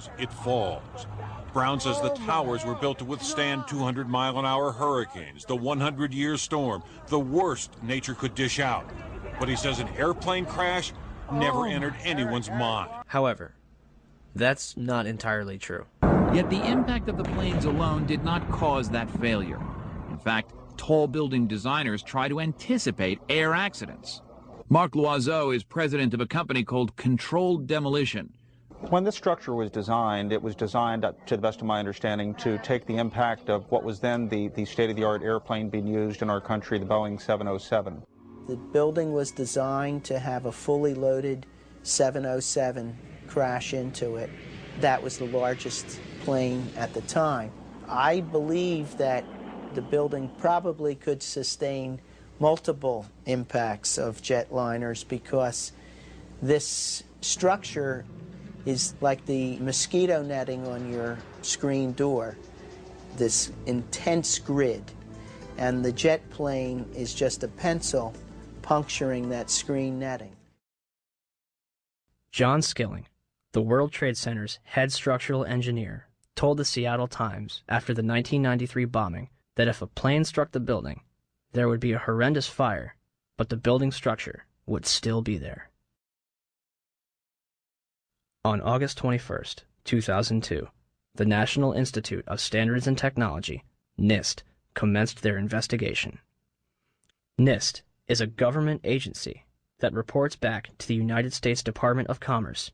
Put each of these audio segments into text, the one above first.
goes, it falls. Brown says the towers were built to withstand 200-mile-an-hour hurricanes, the 100-year storm, the worst nature could dish out. But he says an airplane crash never entered anyone's mind. However, that's not entirely true. Yet the impact of the planes alone did not cause that failure. In fact, tall building designers try to anticipate air accidents. Marc Loiseau is president of a company called Controlled Demolition. When this structure was designed, it was designed, to the best of my understanding, to take the impact of what was then the state-of-the-art airplane being used in our country, the Boeing 707. The building was designed to have a fully loaded 707 crash into it. That was the largest plane at the time. I believe that the building probably could sustain multiple impacts of jetliners because this structure is like the mosquito netting on your screen door, this intense grid, and the jet plane is just a pencil puncturing that screen netting. John Skilling, the World Trade Center's head structural engineer, told the Seattle Times after the 1993 bombing that if a plane struck the building, there would be a horrendous fire, but the building structure would still be there. On August 21, 2002, the National Institute of Standards and Technology, NIST, commenced their investigation. NIST is a government agency that reports back to the United States Department of Commerce,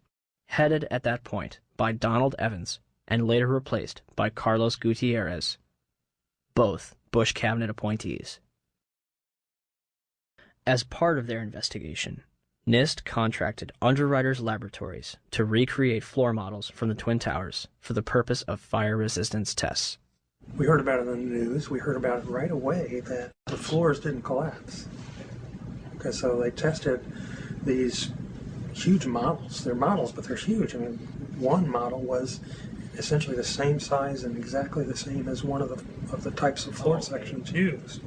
headed at that point by Donald Evans and later replaced by Carlos Gutierrez, both Bush cabinet appointees. As part of their investigation, NIST contracted Underwriters Laboratories to recreate floor models from the Twin Towers for the purpose of fire resistance tests. We heard about it in the news. We heard about it right away that the floors didn't collapse. Okay, so they tested these huge models. They're models, but they're huge. I mean, one model was essentially the same size and exactly the same as one of the types of floor sections used.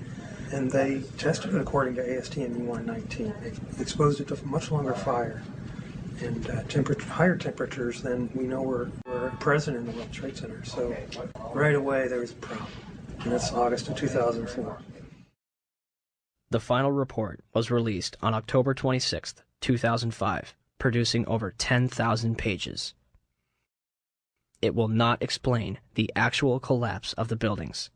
And they tested it according to ASTM E119. They exposed it to much longer fire and higher temperatures than we know were present in the World Trade Center. So right away there was a problem, and that's August of 2004. The final report was released on October 26, 2005, producing over 10,000 pages. It will not explain the actual collapse of the buildings.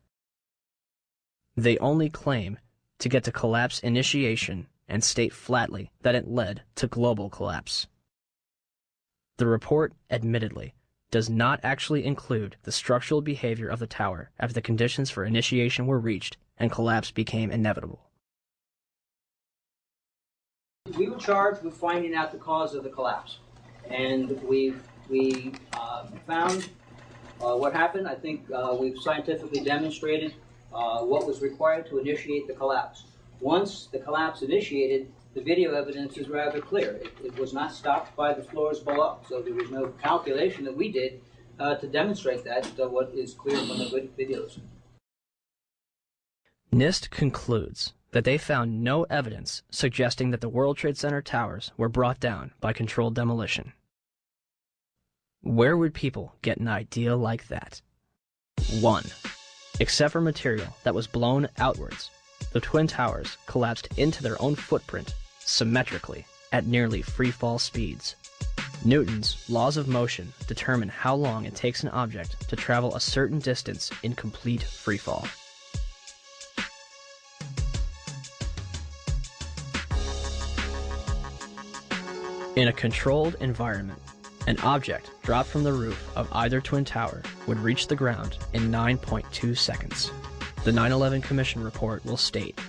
They only claim to get to collapse initiation and state flatly that it led to global collapse. The report, admittedly, does not actually include the structural behavior of the tower after the conditions for initiation were reached and collapse became inevitable. We were charged with finding out the cause of the collapse, and we found what happened. I think we've scientifically demonstrated what was required to initiate the collapse. Once the collapse initiated, the video evidence is rather clear. It was not stopped by the floors below, so there was no calculation that we did to demonstrate that, what is clear from the videos. NIST concludes that they found no evidence suggesting that the World Trade Center towers were brought down by controlled demolition. Where would people get an idea like that? 1. Except for material that was blown outwards, the Twin Towers collapsed into their own footprint symmetrically at nearly free-fall speeds. Newton's laws of motion determine how long it takes an object to travel a certain distance in complete freefall. In a controlled environment, an object dropped from the roof of either Twin Tower would reach the ground in 9.2 seconds. The 9/11 Commission report will state,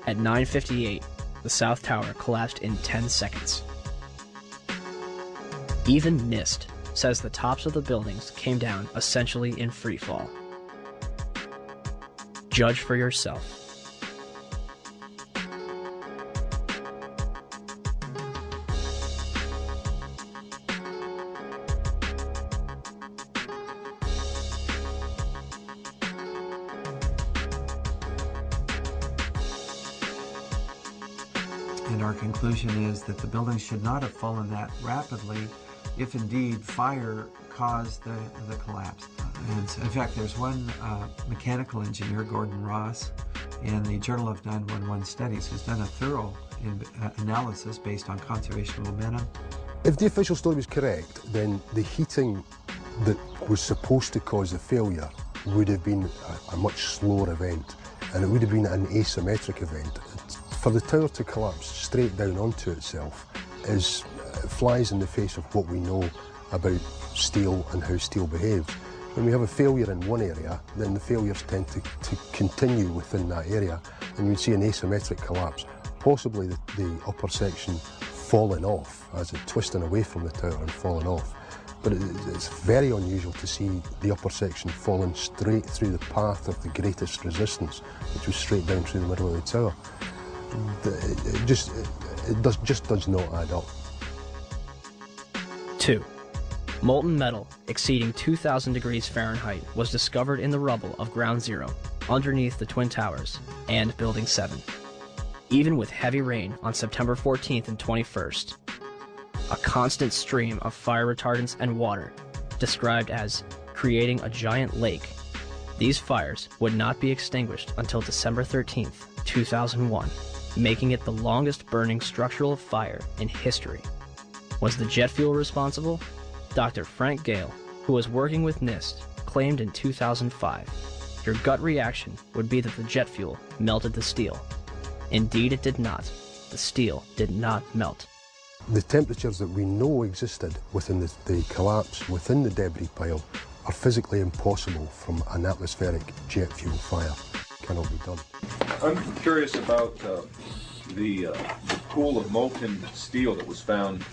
at 9:58, the South Tower collapsed in 10 seconds. Even NIST says the tops of the buildings came down essentially in free fall. Judge for yourself. And our conclusion is that the building should not have fallen that rapidly if indeed fire caused the collapse. And in fact, there's one mechanical engineer, Gordon Ross, in the Journal of 911 Studies, who's done a thorough analysis based on conservation momentum. If the official story was correct, then the heating that was supposed to cause the failure would have been a much slower event, and it would have been an asymmetric event. For the tower to collapse straight down onto itself flies in the face of what we know about steel and how steel behaves. When we have a failure in one area, then the failures tend to continue within that area, and you'd see an asymmetric collapse, possibly the upper section falling off as it twisting away from the tower and falling off. But it's very unusual to see the upper section falling straight through the path of the greatest resistance, which was straight down through the middle of the tower. It just does not add up. 2. Molten metal exceeding 2,000 degrees Fahrenheit was discovered in the rubble of Ground Zero, underneath the Twin Towers and Building 7. Even with heavy rain on September 14th and 21st, a constant stream of fire retardants and water, described as creating a giant lake, these fires would not be extinguished until December 13th, 2001, making it the longest burning structural fire in history. Was the jet fuel responsible? Dr. Frank Gale, who was working with NIST, claimed in 2005, your gut reaction would be that the jet fuel melted the steel. Indeed, it did not. The steel did not melt. The temperatures that we know existed within the collapse, within the debris pile, are physically impossible from an atmospheric jet fuel fire. Cannot be done. I'm curious about the pool of molten steel that was found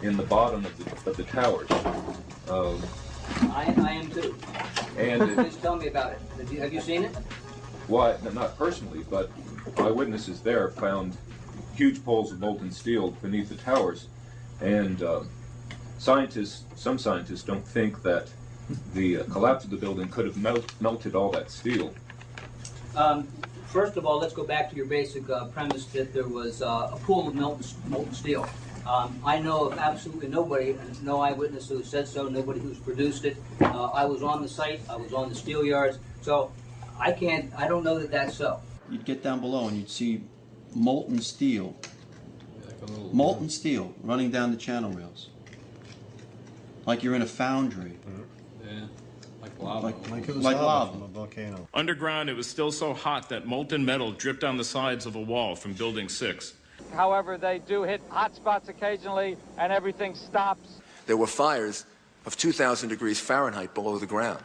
in the bottom of the towers. I am too. And Please tell me about it. Have you seen it? Well, not personally, but eyewitnesses there found huge poles of molten steel beneath the towers, and some scientists don't think that the collapse of the building could have melted all that steel. First of all, let's go back to your basic premise that there was a pool of molten steel. I know of absolutely nobody, no eyewitness who said so, nobody who's produced it. I was on the site, I was on the steel yards, so I don't know that that's so. You'd get down below and you'd see molten steel running down the channel rails. Like you're in a foundry. Yeah, like lava. Like it was lava from a volcano. Underground, it was still so hot that molten metal dripped down the sides of a wall from Building 6. However, they do hit hot spots occasionally, and everything stops. There were fires of 2,000 degrees Fahrenheit below the ground.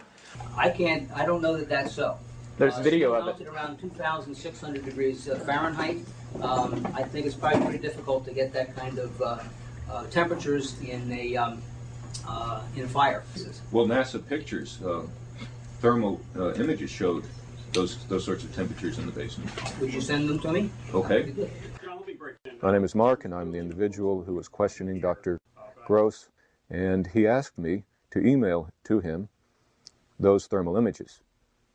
I don't know that that's so. There's video of it. Melted around 2,600 degrees Fahrenheit. I think it's probably pretty difficult to get that kind of temperatures in a fire. Well, NASA pictures, thermal images showed those sorts of temperatures in the basement. Would you send them to me? Okay. My name is Mark, and I'm the individual who was questioning Dr. Gross, and he asked me to email to him those thermal images.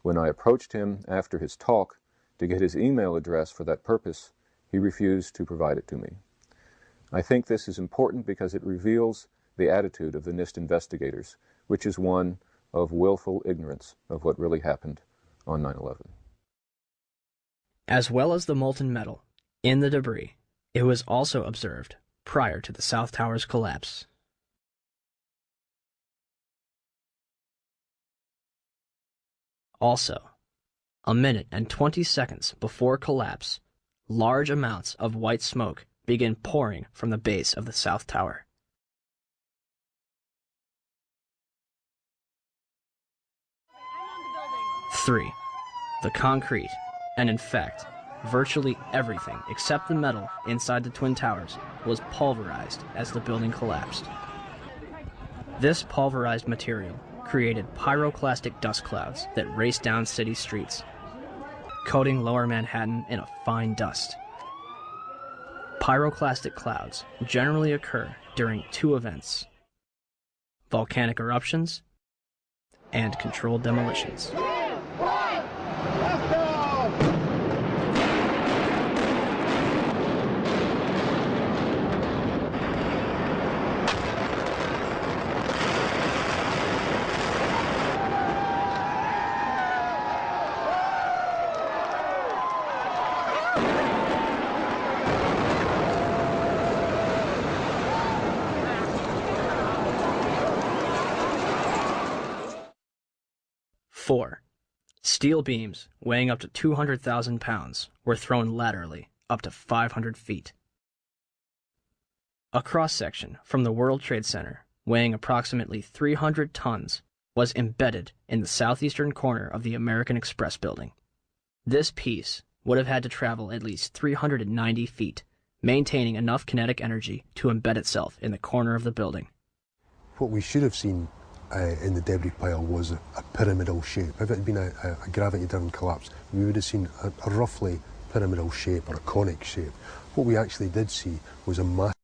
When I approached him after his talk to get his email address for that purpose, he refused to provide it to me. I think this is important because it reveals the attitude of the NIST investigators, which is one of willful ignorance of what really happened on 9/11. As well as the molten metal in the debris, it was also observed prior to the South Tower's collapse. Also, a minute and 20 seconds before collapse, large amounts of white smoke begin pouring from the base of the South Tower. Three, the concrete, and in fact, virtually everything except the metal inside the Twin Towers was pulverized as the building collapsed. This pulverized material created pyroclastic dust clouds that raced down city streets, coating lower Manhattan in a fine dust. Pyroclastic clouds generally occur during two events: volcanic eruptions and controlled demolitions. 4. Steel beams weighing up to 200,000 pounds were thrown laterally up to 500 feet. A cross-section from the World Trade Center, weighing approximately 300 tons, was embedded in the southeastern corner of the American Express building. This piece would have had to travel at least 390 feet, maintaining enough kinetic energy to embed itself in the corner of the building. What we should have seen in the debris pile was a pyramidal shape. If it had been a gravity-driven collapse, we would have seen a roughly pyramidal shape or a conic shape. What we actually did see was a massive